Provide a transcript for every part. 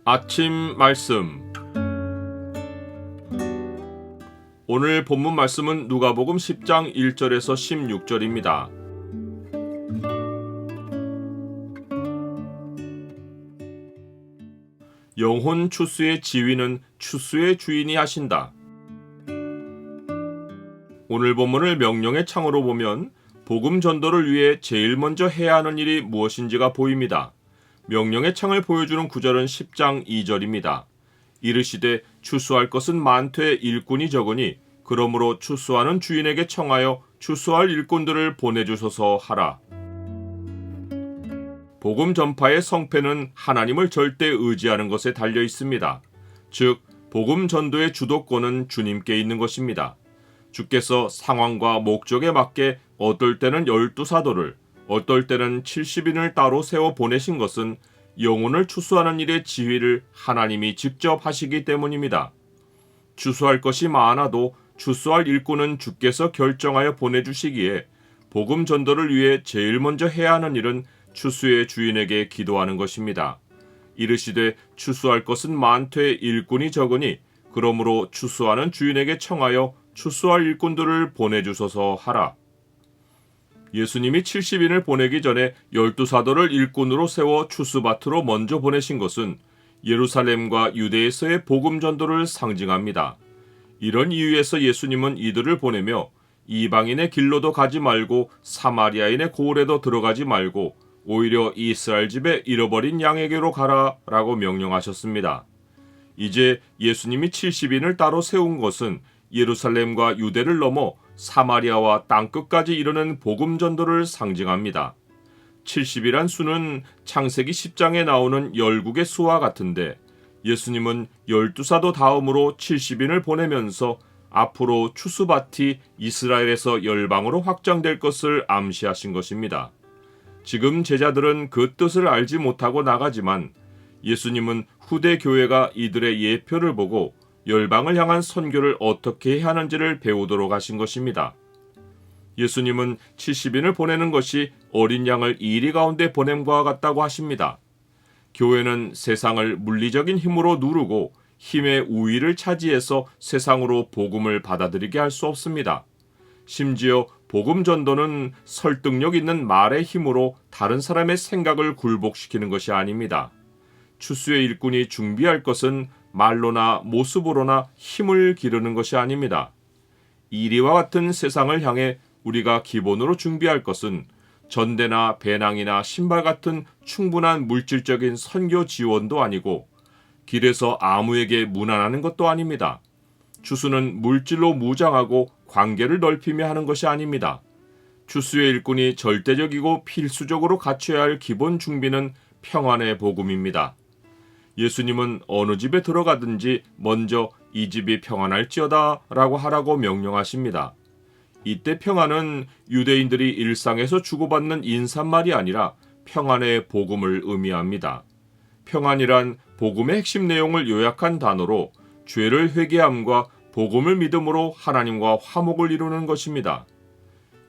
아침 말씀. 오늘 본문 말씀은 누가복음 10장 1절에서 16절입니다. 영혼 추수의 지위는 추수의 주인이 하신다. 오늘 본문을 명령의 창으로 보면 복음 전도를 위해 제일 먼저 해야 하는 일이 무엇인지가 보입니다. 명령의 창을 보여주는 구절은 10장 2절입니다. 이르시되 추수할 것은 많되 일꾼이 적으니 그러므로 추수하는 주인에게 청하여 추수할 일꾼들을 보내주소서 하라. 복음 전파의 성패는 하나님을 절대 의지하는 것에 달려 있습니다. 즉 복음 전도의 주도권은 주님께 있는 것입니다. 주께서 상황과 목적에 맞게 어떨 때는 12사도를, 어떨 때는 70인을 따로 세워 보내신 것은 영혼을 추수하는 일의 지휘를 하나님이 직접 하시기 때문입니다. 추수할 것이 많아도 추수할 일꾼은 주께서 결정하여 보내주시기에 복음 전도를 위해 제일 먼저 해야 하는 일은 추수의 주인에게 기도하는 것입니다. 이르시되 추수할 것은 많되 일꾼이 적으니 그러므로 추수하는 주인에게 청하여 추수할 일꾼들을 보내주소서 하라. 예수님이 70인을 보내기 전에 12사도를 일꾼으로 세워 추수밭으로 먼저 보내신 것은 예루살렘과 유대에서의 복음 전도를 상징합니다. 이런 이유에서 예수님은 이들을 보내며 이방인의 길로도 가지 말고 사마리아인의 고을에도 들어가지 말고 오히려 이스라엘 집에 잃어버린 양에게로 가라 라고 명령하셨습니다. 이제 예수님이 70인을 따로 세운 것은 예루살렘과 유대를 넘어 사마리아와 땅끝까지 이르는 복음 전도를 상징합니다. 70이란 수는 창세기 10장에 나오는 열국의 수와 같은데 예수님은 12사도 다음으로 70인을 보내면서 앞으로 추수밭이 이스라엘에서 열방으로 확장될 것을 암시하신 것입니다. 지금 제자들은 그 뜻을 알지 못하고 나가지만 예수님은 후대 교회가 이들의 예표를 보고 열방을 향한 선교를 어떻게 해야 하는지를 배우도록 하신 것입니다. 예수님은 70인을 보내는 것이 어린 양을 이리 가운데 보냄과 같다고 하십니다. 교회는 세상을 물리적인 힘으로 누르고 힘의 우위를 차지해서 세상으로 복음을 받아들이게 할 수 없습니다. 심지어 복음 전도는 설득력 있는 말의 힘으로 다른 사람의 생각을 굴복시키는 것이 아닙니다. 추수의 일꾼이 준비할 것은 말로나 모습으로나 힘을 기르는 것이 아닙니다. 이리와 같은 세상을 향해 우리가 기본으로 준비할 것은 전대나 배낭이나 신발 같은 충분한 물질적인 선교 지원도 아니고 길에서 아무에게 무난하는 것도 아닙니다. 추수는 물질로 무장하고 관계를 넓히며 하는 것이 아닙니다. 추수의 일꾼이 절대적이고 필수적으로 갖춰야 할 기본 준비는 평안의 복음입니다. 예수님은 어느 집에 들어가든지 먼저 이 집이 평안할지어다 라고 하라고 명령하십니다. 이때 평안은 유대인들이 일상에서 주고받는 인사말이 아니라 평안의 복음을 의미합니다. 평안이란 복음의 핵심 내용을 요약한 단어로 죄를 회개함과 복음을 믿음으로 하나님과 화목을 이루는 것입니다.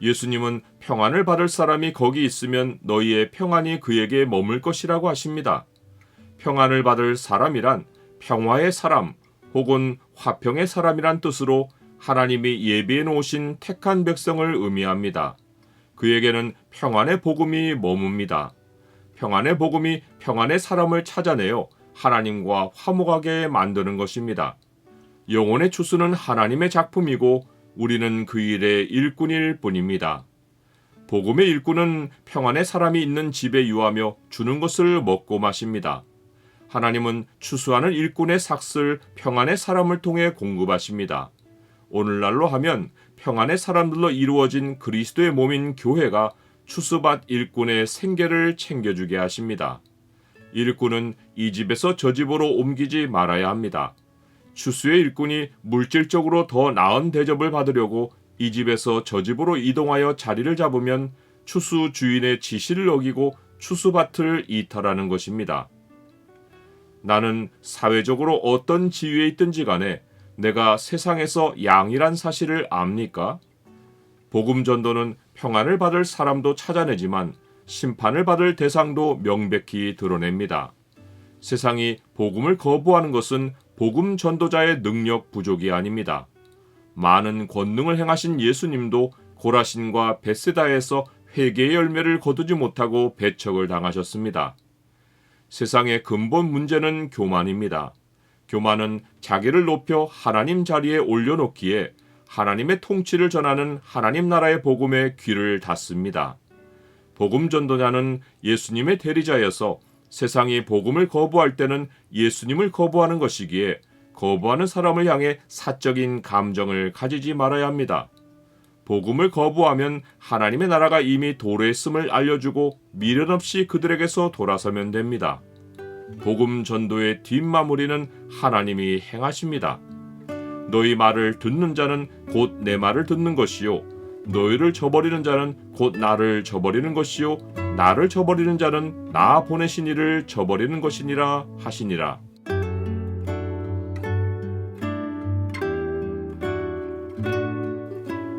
예수님은 평안을 받을 사람이 거기 있으면 너희의 평안이 그에게 머물 것이라고 하십니다. 평안을 받을 사람이란 평화의 사람 혹은 화평의 사람이란 뜻으로 하나님이 예비해 놓으신 택한 백성을 의미합니다. 그에게는 평안의 복음이 머뭅니다. 평안의 복음이 평안의 사람을 찾아내어 하나님과 화목하게 만드는 것입니다. 영혼의 추수는 하나님의 작품이고 우리는 그 일의 일꾼일 뿐입니다. 복음의 일꾼은 평안의 사람이 있는 집에 유하며 주는 것을 먹고 마십니다. 하나님은 추수하는 일꾼의 삭슬 평안의 사람을 통해 공급하십니다. 오늘날로 하면 평안의 사람들로 이루어진 그리스도의 몸인 교회가 추수받 일꾼의 생계를 챙겨주게 하십니다. 일꾼은 이 집에서 저 집으로 옮기지 말아야 합니다. 추수의 일꾼이 물질적으로 더 나은 대접을 받으려고 이 집에서 저 집으로 이동하여 자리를 잡으면 추수 주인의 지시를 어기고 추수밭을 이탈하는 것입니다. 나는 사회적으로 어떤 지위에 있든지 간에 내가 세상에서 양이란 사실을 압니까? 복음 전도는 평안을 받을 사람도 찾아내지만 심판을 받을 대상도 명백히 드러냅니다. 세상이 복음을 거부하는 것은 복음 전도자의 능력 부족이 아닙니다. 많은 권능을 행하신 예수님도 고라신과 벳세다에서 회개의 열매를 거두지 못하고 배척을 당하셨습니다. 세상의 근본 문제는 교만입니다. 교만은 자기를 높여 하나님 자리에 올려놓기에 하나님의 통치를 전하는 하나님 나라의 복음에 귀를 닫습니다. 복음 전도자는 예수님의 대리자여서 세상이 복음을 거부할 때는 예수님을 거부하는 것이기에 거부하는 사람을 향해 사적인 감정을 가지지 말아야 합니다. 복음을 거부하면 하나님의 나라가 이미 도래했음을 알려주고 미련 없이 그들에게서 돌아서면 됩니다. 복음 전도의 뒷마무리는 하나님이 행하십니다. 너희 말을 듣는 자는 곧 내 말을 듣는 것이요 너희를 저버리는 자는 곧 나를 저버리는 것이요 나를 저버리는 자는 나 보내신 이를 저버리는 것이니라 하시니라.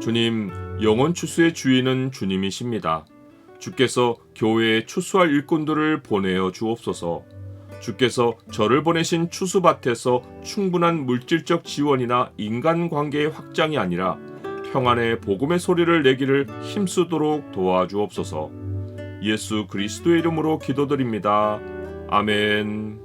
주님, 영혼 추수의 주인은 주님이십니다. 주께서 교회에 추수할 일꾼들을 보내어 주옵소서. 주께서 저를 보내신 추수밭에서 충분한 물질적 지원이나 인간관계의 확장이 아니라 평안의 복음의 소리를 내기를 힘쓰도록 도와주옵소서. 예수 그리스도의 이름으로 기도드립니다. 아멘.